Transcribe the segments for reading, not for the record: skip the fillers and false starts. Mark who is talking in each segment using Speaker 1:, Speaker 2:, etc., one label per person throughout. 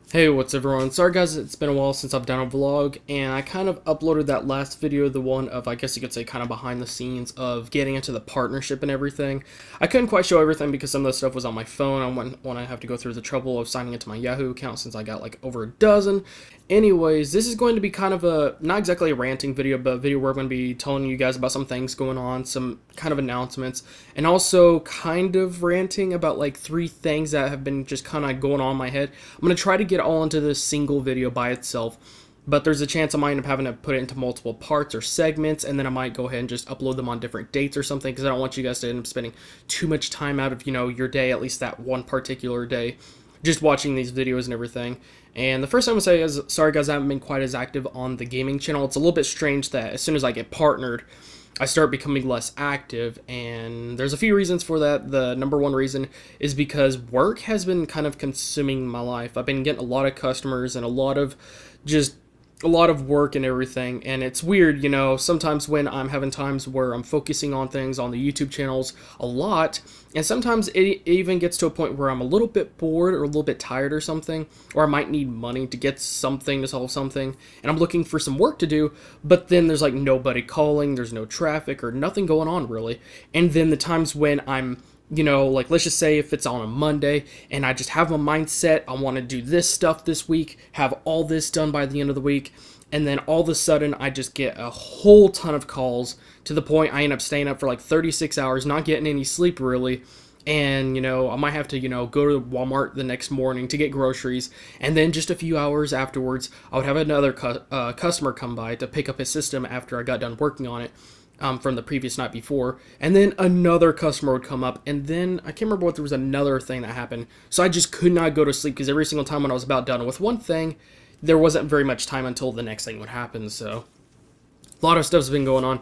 Speaker 1: Hey, what's everyone? Sorry guys, it's been a while since I've done a vlog, and I kind of uploaded that last video, the one of, I guess you could say, kind of behind the scenes of getting into the partnership and everything. I couldn't quite show everything because some of the stuff was on my phone. When I have to go through the trouble of signing into my Yahoo account since I got like over a dozen. Anyways, this is going to be kind of a, not exactly a ranting video, but a video where I'm going to be telling you guys about some things going on, some kind of announcements, and also kind of ranting about like 3 things that have been just kind of going on in my head. I'm going to try to get all into this single video by itself, but there's a chance I might end up having to put it into multiple parts or segments, and then I might go ahead and just upload them on different dates or something, because I don't want you guys to end up spending too much time out of, your day, at least that one particular day, just watching these videos and everything. And the first thing I'm going to say is, sorry guys, I haven't been quite as active on the gaming channel. It's a little bit strange that as soon as I get partnered, I start becoming less active, and there's a few reasons for that. The number one reason is because work has been kind of consuming my life. I've been getting a lot of customers and a lot of work and everything, and it's weird, sometimes when I'm having times where I'm focusing on things on the YouTube channels a lot, and sometimes it even gets to a point where I'm a little bit bored or a little bit tired or something, or I might need money to get something, to solve something, and I'm looking for some work to do, but then there's like nobody calling, there's no traffic or nothing going on really. And then the times when I'm like, let's just say if it's on a Monday and I just have my mindset, I want to do this stuff this week, have all this done by the end of the week, and then all of a sudden I just get a whole ton of calls to the point I end up staying up for like 36 hours, not getting any sleep really. And, I might have to, go to Walmart the next morning to get groceries. And then just a few hours afterwards, I would have another customer come by to pick up his system after I got done working on it. From the previous night before, and then another customer would come up, and then I can't remember what, there was another thing that happened, so I just could not go to sleep because every single time when I was about done with one thing, there wasn't very much time until the next thing would happen. So a lot of stuff's been going on,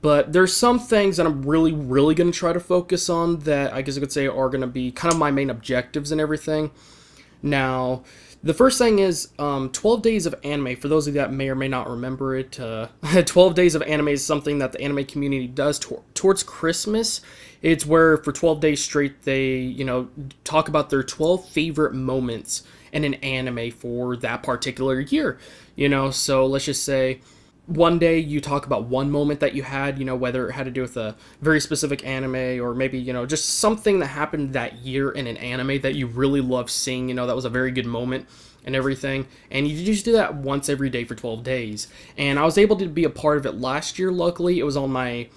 Speaker 1: but there's some things that I'm really going to try to focus on that I guess I could say are going to be kind of my main objectives and everything. Now, the first thing is 12 Days of Anime. For those of you that may or may not remember it, 12 Days of Anime is something that the anime community does towards Christmas. It's where for 12 days straight they, talk about their 12 favorite moments in an anime for that particular year. So let's just say one day you talk about one moment that you had, whether it had to do with a very specific anime or maybe, just something that happened that year in an anime that you really love seeing, that was a very good moment and everything. And you just do that once every day for 12 days. And I was able to be a part of it last year, luckily. It was on my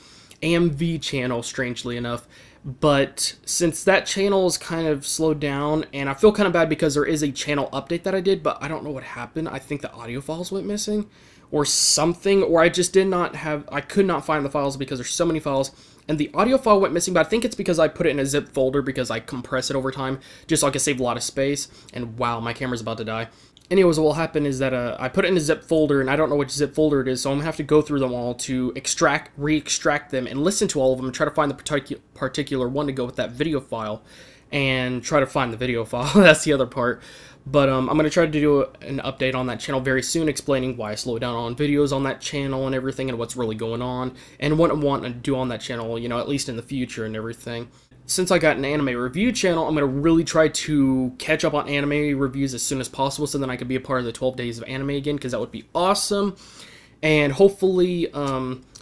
Speaker 1: AMV channel, strangely enough. But since that channel is kind of slowed down, and I feel kind of bad because there is a channel update that I did, but I don't know what happened. I think the audio files went missing or something, or I just I could not find the files because there's so many files, and the audio file went missing, but I think it's because I put it in a zip folder because I compress it over time, just so I can save a lot of space, and wow, my camera's about to die. Anyways, what will happen is that I put it in a zip folder, and I don't know which zip folder it is, so I'm going to have to go through them all to re-extract them, and listen to all of them, and try to find the particular one to go with that video file, and try to find the video file. That's the other part. But I'm going to try to do an update on that channel very soon, explaining why I slowed down on videos on that channel and everything, and what's really going on, and what I want to do on that channel, at least in the future and everything. Since I got an anime review channel, I'm going to really try to catch up on anime reviews as soon as possible, so then I can be a part of the 12 Days of Anime again, because that would be awesome. And hopefully,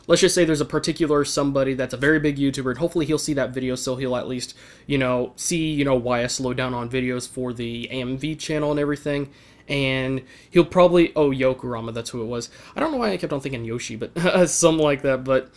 Speaker 1: let's just say there's a particular somebody that's a very big YouTuber, and hopefully he'll see that video, so he'll at least, see, why I slowed down on videos for the AMV channel and everything. And he'll probably, Yokurama, that's who it was. I don't know why I kept on thinking Yoshi, but something like that. But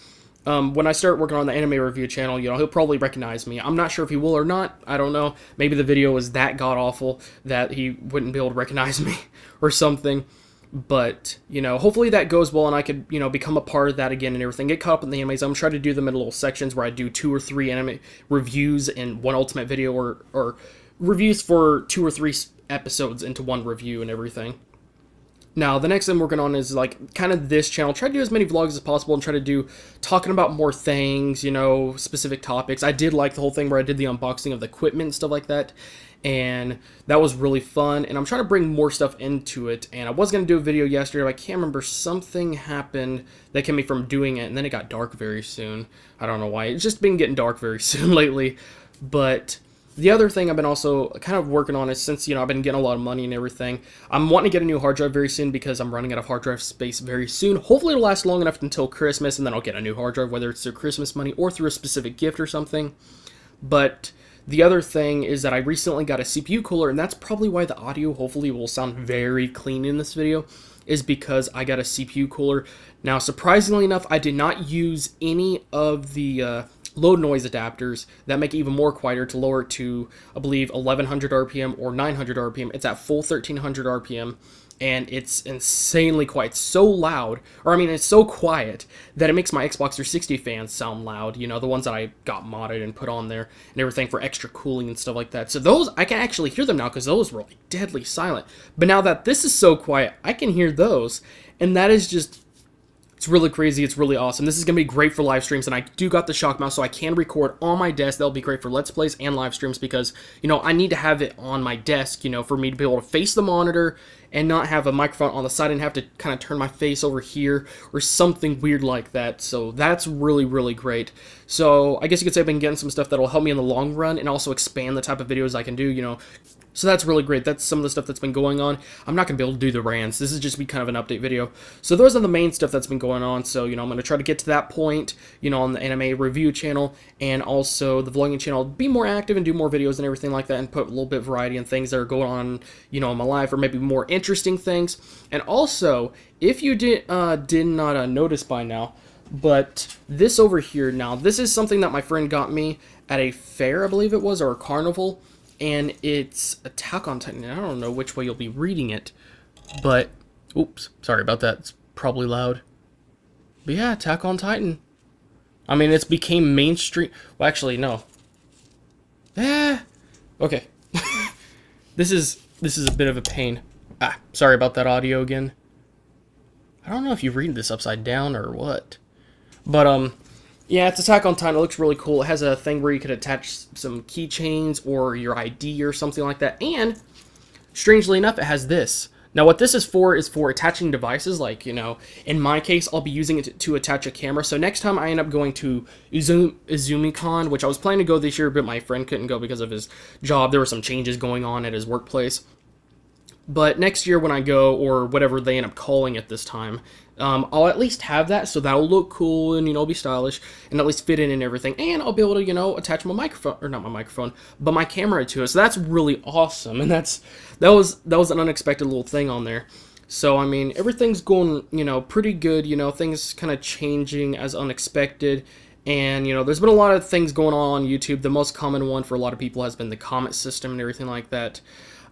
Speaker 1: when I start working on the anime review channel, he'll probably recognize me. I'm not sure if he will or not. I don't know. Maybe the video was that god-awful that he wouldn't be able to recognize me or something. But, hopefully that goes well and I could, become a part of that again and everything. Get caught up in the animes. I'm trying to do them in little sections where I do 2 or 3 anime reviews in one ultimate video, or reviews for 2 or 3 episodes into one review and everything. Now, the next thing I'm working on is, like, kind of this channel. Try to do as many vlogs as possible and try to do talking about more things, specific topics. I did like the whole thing where I did the unboxing of the equipment and stuff like that, and that was really fun, and I'm trying to bring more stuff into it. And I was going to do a video yesterday, but I can't remember, something happened that kept me from doing it, and then it got dark very soon. I don't know why. It's just been getting dark very soon lately, but The other thing I've been also kind of working on is, since, I've been getting a lot of money and everything, I'm wanting to get a new hard drive very soon because I'm running out of hard drive space very soon. Hopefully it'll last long enough until Christmas, and then I'll get a new hard drive, whether it's through Christmas money or through a specific gift or something. But the other thing is that I recently got a CPU cooler, and that's probably why the audio hopefully will sound very clean in this video, is because I got a CPU cooler. Now, surprisingly enough, I did not use any of the low noise adapters that make it even more quieter to lower it to, I believe, 1100 RPM or 900 RPM. It's at full 1300 RPM, and it's insanely quiet. It's so loud, or I mean, it's so quiet that it makes my Xbox 360 fans sound loud, the ones that I got modded and put on there and everything for extra cooling and stuff like that. So those, I can actually hear them now because those were like deadly silent. But now that this is so quiet, I can hear those, and that is just, it's really crazy. It's really awesome. This is going to be great for live streams, and I do got the shock mouse, so I can record on my desk. That'll be great for Let's Plays and live streams because, I need to have it on my desk, for me to be able to face the monitor and not have a microphone on the side and have to kind of turn my face over here or something weird like that. So that's really, really great. So I guess you could say I've been getting some stuff that'll help me in the long run and also expand the type of videos I can do, So that's really great. That's some of the stuff that's been going on. I'm not going to be able to do the rants. This is just be kind of an update video. So those are the main stuff that's been going on. So, I'm going to try to get to that point, on the anime review channel and also the vlogging channel. Be more active and do more videos and everything like that and put a little bit of variety in things that are going on, in my life, or maybe more interesting things. And also, if you did not notice by now, but this over here now, this is something that my friend got me at a fair, I believe it was, or a carnival. And it's Attack on Titan. I don't know which way you'll be reading it, but, oops, sorry about that. It's probably loud. But yeah, Attack on Titan. I mean, it's became mainstream. Well, actually, no. Okay. This is a bit of a pain. Sorry about that audio again. I don't know if you read this upside down or what. But, yeah, it's Attack on Titan. It looks really cool. It has a thing where you could attach some keychains or your ID or something like that. And, strangely enough, it has this. Now, what this is for attaching devices. Like, in my case, I'll be using it to attach a camera. So next time I end up going to IzumiCon, which I was planning to go this year, but my friend couldn't go because of his job. There were some changes going on at his workplace. But next year when I go, or whatever they end up calling it this time, I'll at least have that, so that'll look cool and, be stylish and at least fit in and everything. And I'll be able to, attach my microphone, or not my microphone, but my camera to it. So that's really awesome. And that was an unexpected little thing on there. So, I mean, everything's going, pretty good, things kind of changing as unexpected. And, there's been a lot of things going on YouTube. The most common one for a lot of people has been the comment system and everything like that.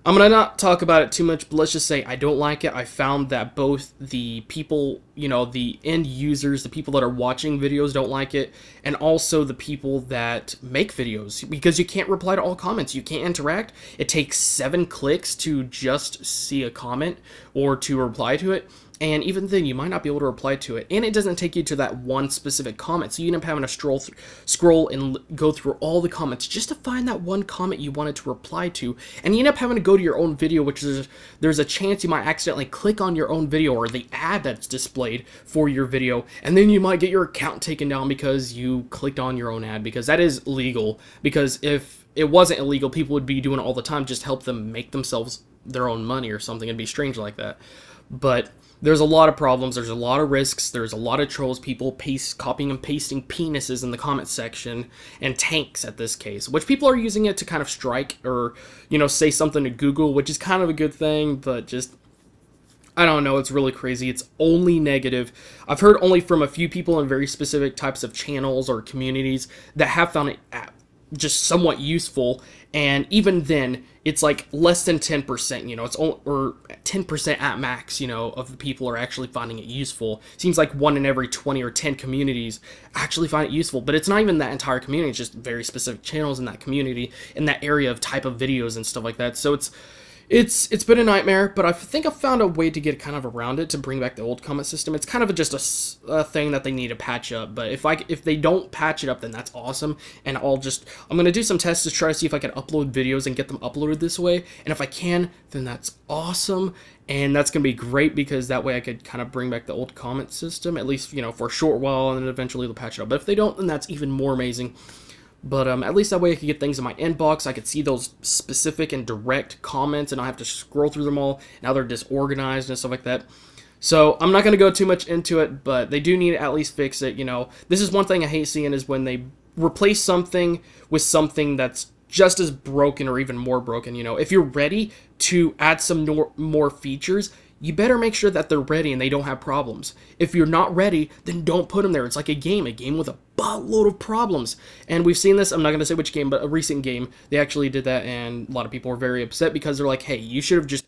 Speaker 1: I'm going to not talk about it too much, but let's just say I don't like it. I found that both the people, the end users, the people that are watching videos don't like it, and also the people that make videos, because you can't reply to all comments. You can't interact. It takes 7 clicks to just see a comment or to reply to it. And even then, you might not be able to reply to it. And it doesn't take you to that one specific comment. So you end up having to scroll and go through all the comments just to find that one comment you wanted to reply to. And you end up having to go to your own video, which is, there's a chance you might accidentally click on your own video or the ad that's displayed for your video. And then you might get your account taken down because you clicked on your own ad, because that is illegal. Because if it wasn't illegal, people would be doing it all the time. Just help them make themselves their own money or something. It'd be strange like that. But there's a lot of problems, there's a lot of risks, there's a lot of trolls, people copying and pasting penises in the comment section, and tanks at this case, which people are using it to kind of strike or, say something to Google, which is kind of a good thing, but just, I don't know, it's really crazy. It's only negative. I've heard only from a few people in very specific types of channels or communities that have found it just somewhat useful, and even then, it's like less than 10%, it's only, or 10% at max, of the people are actually finding it useful. Seems like 1 in every 20 or 10 communities actually find it useful, but it's not even that entire community, it's just very specific channels in that community, in that area of type of videos and stuff like that. So it's been a nightmare, but I think I've found a way to get kind of around it to bring back the old comment system. It's kind of just a thing that they need to patch up, but if they don't patch it up, then that's awesome, and I'm going to do some tests to try to see if I can upload videos and get them uploaded this way, and if I can, then that's awesome, and that's going to be great, because that way I could kind of bring back the old comment system, at least, for a short while, and then eventually they'll patch it up. But if they don't, then that's even more amazing. But at least that way I could get things in my inbox. I could see those specific and direct comments and I have to scroll through them all. Now they're disorganized and stuff like that. So I'm not going to go too much into it, but they do need to at least fix it. This is one thing I hate seeing is when they replace something with something that's just as broken or even more broken. If you're ready to add some more features, you better make sure that they're ready and they don't have problems. If you're not ready, then don't put them there. It's like a game with a buttload of problems. And we've seen this, I'm not going to say which game, but a recent game, they actually did that, and a lot of people were very upset because they're like, hey, you should have just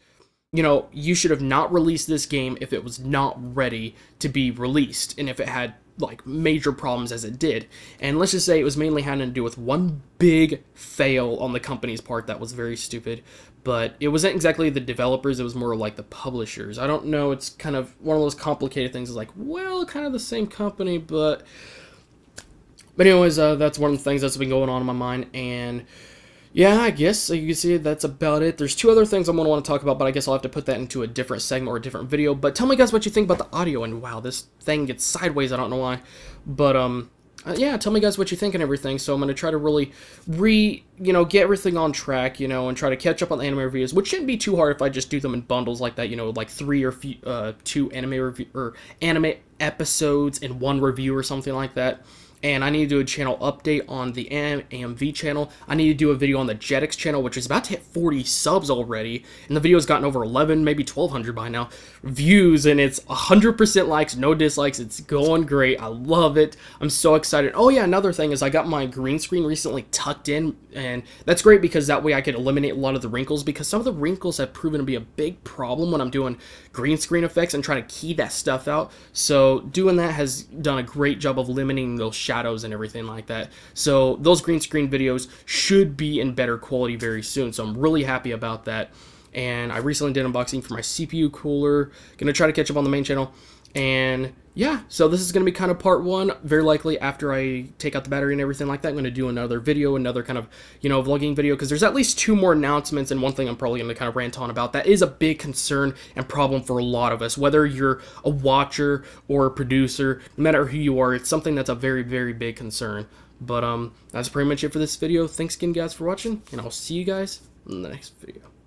Speaker 1: you should have not released this game if it was not ready to be released and if it had like major problems as it did. And let's just say it was mainly having to do with one big fail on the company's part that was very stupid. But it wasn't exactly the developers, it was more like the publishers. I don't know, it's kind of one of those complicated things. It's like, well, kind of the same company, but anyways, that's one of the things that's been going on in my mind. And yeah, I guess you can see that's about it. There's two other things I'm going to want to talk about, but I guess I'll have to put that into a different segment or a different video. But tell me guys what you think about the audio. And wow, this thing gets sideways, I don't know why. But yeah, tell me guys what you think and everything. So I'm going to try to really get everything on track, and try to catch up on the anime reviews, which shouldn't be too hard if I just do them in bundles like that, like 3 or 2 anime review or anime episodes in one review or something like that. And I need to do a channel update on the AMV channel. I need to do a video on the Jetix channel, which is about to hit 40 subs already. And the video's gotten over 11, maybe 1,200 by now, views. And it's 100% likes, no dislikes. It's going great. I love it. I'm so excited. Oh yeah, another thing is I got my green screen recently tucked in. And that's great because that way I could eliminate a lot of the wrinkles. Because some of the wrinkles have proven to be a big problem when I'm doing green screen effects and trying to key that stuff out. So doing that has done a great job of eliminating those shadows and everything like that. So those green screen videos should be in better quality very soon. So I'm really happy about that. And I recently did unboxing for my CPU cooler. Gonna try to catch up on the main channel. And yeah, so this is going to be kind of part 1. Very likely after I take out the battery and everything like that, I'm going to do another video, another kind of, vlogging video, because there's at least 2 more announcements, and one thing I'm probably going to kind of rant on about that is a big concern and problem for a lot of us, whether you're a watcher or a producer, no matter who you are, it's something that's a very, very big concern. But that's pretty much it for this video. Thanks again, guys, for watching, and I'll see you guys in the next video.